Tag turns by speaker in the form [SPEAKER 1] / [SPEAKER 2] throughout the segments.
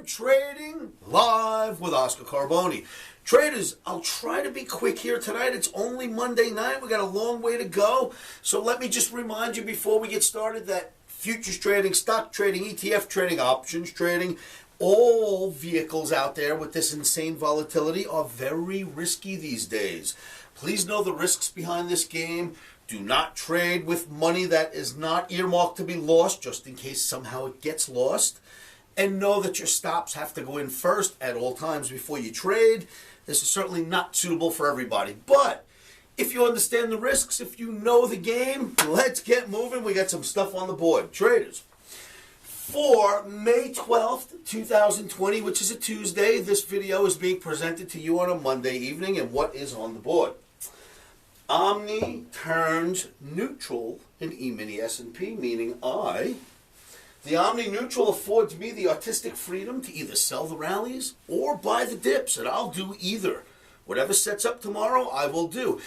[SPEAKER 1] Trading live with Oscar Carboni. Traders, I'll try to be quick here tonight. It's only Monday night. We got a long way to go. So let me just remind you before we get started that futures trading, stock trading, ETF trading, options trading, all vehicles out there with this insane volatility are very risky these days. Please know the risks behind this game. Do not trade with money that is not earmarked to be lost, just in case somehow it gets lost. And know that your stops have to go in first at all times before you trade. This is certainly not suitable for everybody. But if you understand the risks, if you know the game, let's get moving. We got some stuff on the board. Traders, for May 12th, 2020, which is a Tuesday, this video is being presented to you on a Monday evening. And what is on the board? OMNI turns neutral in E-mini S&P, meaning the OMNI neutral affords me the artistic freedom to either sell the rallies or buy the dips, and I'll do either. Whatever sets up tomorrow, I will do.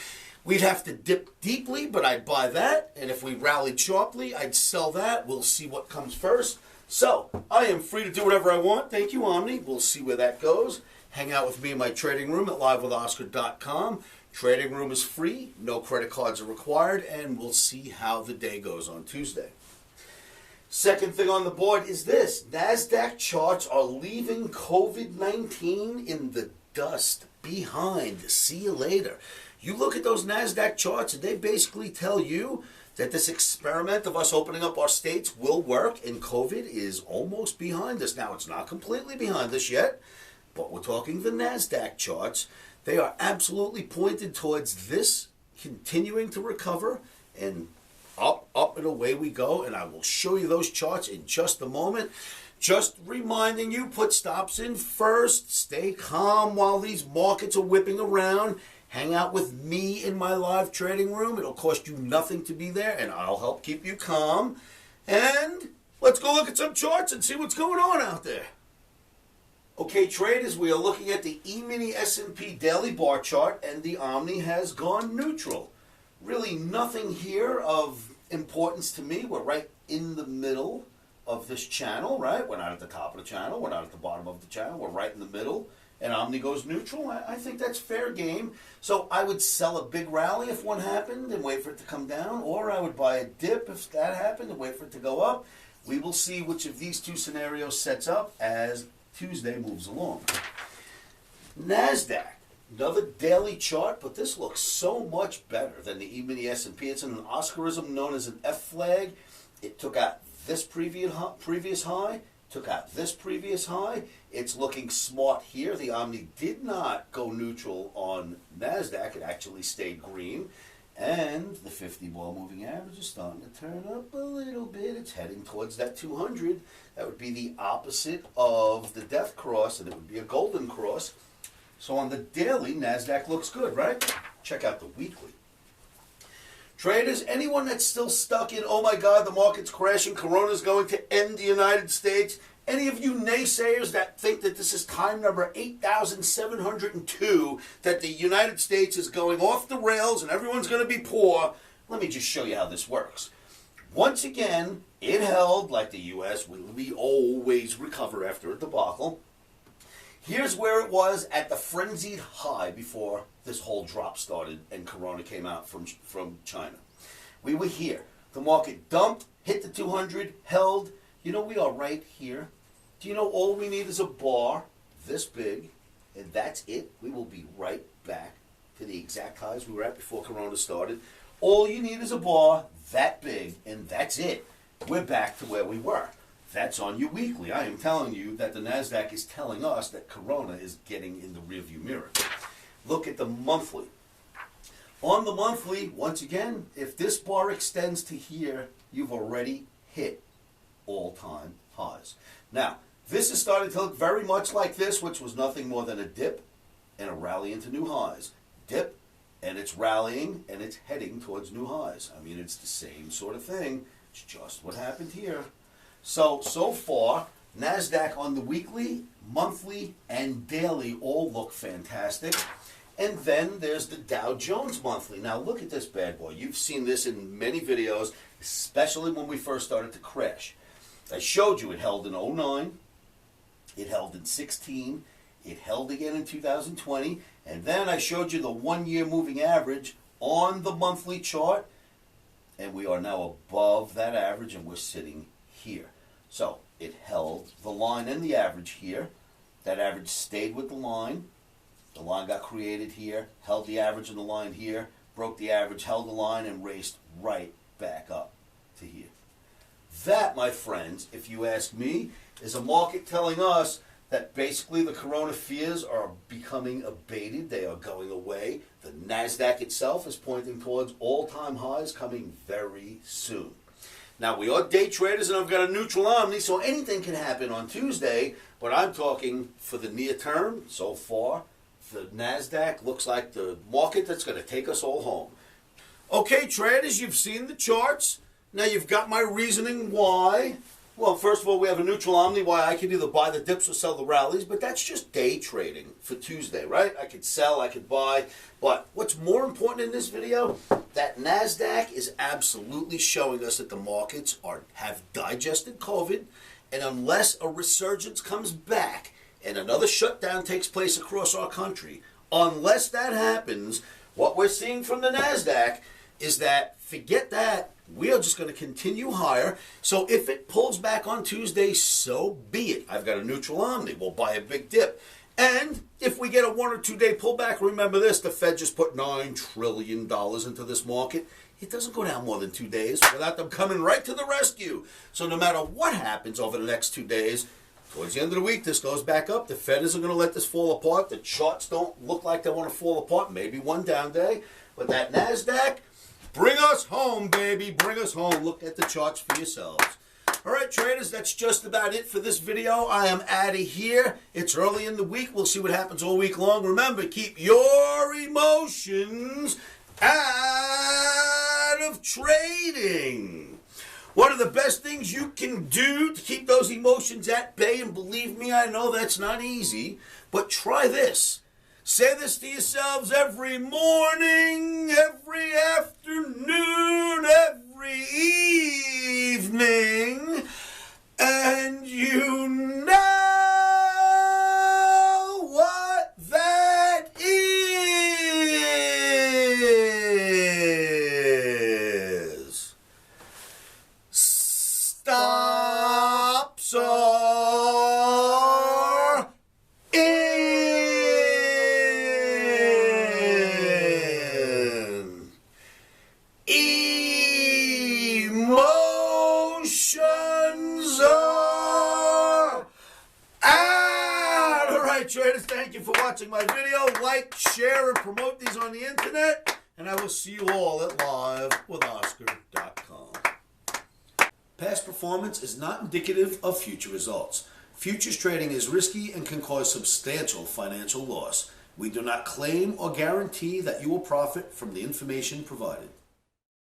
[SPEAKER 1] We'd have to dip deeply, but I'd buy that, and if we rallied sharply, I'd sell that. We'll see what comes first. So, I am free to do whatever I want. Thank you, OMNI. We'll see where that goes. Hang out with me in my trading room at livewithoscar.com. Trading room is free, no credit cards are required, and we'll see how the day goes on Tuesday. Second thing on the board is this. NASDAQ charts are leaving COVID-19 in the dust behind. See you later. You look at those NASDAQ charts and they basically tell you that this experiment of us opening up our states will work and COVID is almost behind us. Now, it's not completely behind us yet, but we're talking the NASDAQ charts. They are absolutely pointed towards this continuing to recover and up and away we go. And I will show you those charts in just a moment. Just reminding you, put stops in first. Stay calm while these markets are whipping around. Hang out with me in my live trading room. It'll cost you nothing to be there, and I'll help keep you calm. And let's go look at some charts and see what's going on out there. Okay, traders, we are looking at the E-mini S&P daily bar chart, and the OMNI has gone neutral. Really nothing here of importance to me. We're right in the middle of this channel, right? We're not at the top of the channel. We're not at the bottom of the channel. We're right in the middle, and OMNI goes neutral. I think that's fair game. So I would sell a big rally if one happened and wait for it to come down, or I would buy a dip if that happened and wait for it to go up. We will see which of these two scenarios sets up as Tuesday moves along. NASDAQ, another daily chart, but this looks so much better than the E-mini S&P. It's an Oscarism known as an F flag. It took out this previous high, took out this previous high. It's looking smart here. The OMNI did not go neutral on NASDAQ. It actually stayed green. And the 50-ball moving average is starting to turn up a little bit. It's heading towards that 200. That would be the opposite of the death cross, and it would be a golden cross. So on the daily, NASDAQ looks good, right? Check out the weekly. Traders, anyone that's still stuck in, oh my God, the market's crashing, Corona's going to end the United States, any of you naysayers that think that this is time number 8,702, that the United States is going off the rails and everyone's going to be poor, let me just show you how this works. Once again, it held like the U.S. We always recover after a debacle. Here's where it was at the frenzied high before this whole drop started and Corona came out from China. We were here. The market dumped, hit the 200, held. You know, we are right here. Do you know all we need is a bar this big, and that's it? We will be right back to the exact highs we were at before Corona started. All you need is a bar that big, and that's it. We're back to where we were. That's on your weekly. I am telling you that the NASDAQ is telling us that Corona is getting in the rearview mirror. Look at the monthly. On the monthly, once again, if this bar extends to here, you've already hit all-time highs. Now, this is starting to look very much like this, which was nothing more than a dip and a rally into new highs. Dip, and it's rallying, and it's heading towards new highs. I mean, it's the same sort of thing. It's just what happened here. So far, NASDAQ on the weekly, monthly, and daily all look fantastic. And then there's the Dow Jones monthly. Now look at this bad boy. You've seen this in many videos, especially when we first started to crash. I showed you it held in 09, It held in 16. It held again in 2020. And then I showed you the 1-year moving average on the monthly chart. And we are now above that average, and we're sitting here. So it held the line and the average here. That average stayed with the line. The line got created here, held the average in the line here, broke the average, held the line, and raced right back up to here. That, my friends, if you ask me, is a market telling us that basically the corona fears are becoming abated. They are going away. The NASDAQ itself is pointing towards all-time highs coming very soon. Now, we are day traders, and I've got a neutral OMNI, so anything can happen on Tuesday, but I'm talking for the near term so far. The NASDAQ looks like the market that's going to take us all home. Okay, traders, you've seen the charts. Now you've got my reasoning why. Well, first of all, we have a neutral OMNI, why I can either buy the dips or sell the rallies, but that's just day trading for Tuesday, right? I could sell, I could buy, but what's more important in this video, that NASDAQ is absolutely showing us that the markets have digested COVID, and unless a resurgence comes back and another shutdown takes place across our country, unless that happens, what we're seeing from the NASDAQ is that, forget that, we are just going to continue higher. So if it pulls back on Tuesday, so be it. I've got a neutral OMNI. We'll buy a big dip. And if we get a 1 or 2 day pullback, remember this, the Fed just put $9 trillion into this market. It doesn't go down more than 2 days without them coming right to the rescue. So no matter what happens over the next 2 days, towards the end of the week, this goes back up. The Fed isn't going to let this fall apart. The charts don't look like they want to fall apart. Maybe one down day. But that NASDAQ, bring us home, baby. Bring us home. Look at the charts for yourselves. All right, traders, that's just about it for this video. I am out of here. It's early in the week. We'll see what happens all week long. Remember, keep your emotions out of trading. One of the best things you can do to keep those emotions at bay, and believe me, I know that's not easy, but try this. Say this to yourselves every morning, every afternoon, every evening, and you know what that is. Stops are in. Emotions are out. All right, traders, thank you for watching my video. Like, share, and promote these on the internet. And I will see you all at livewithoscar.com. Past performance is not indicative of future results. Futures trading is risky and can cause substantial financial loss. We do not claim or guarantee that you will profit from the information provided.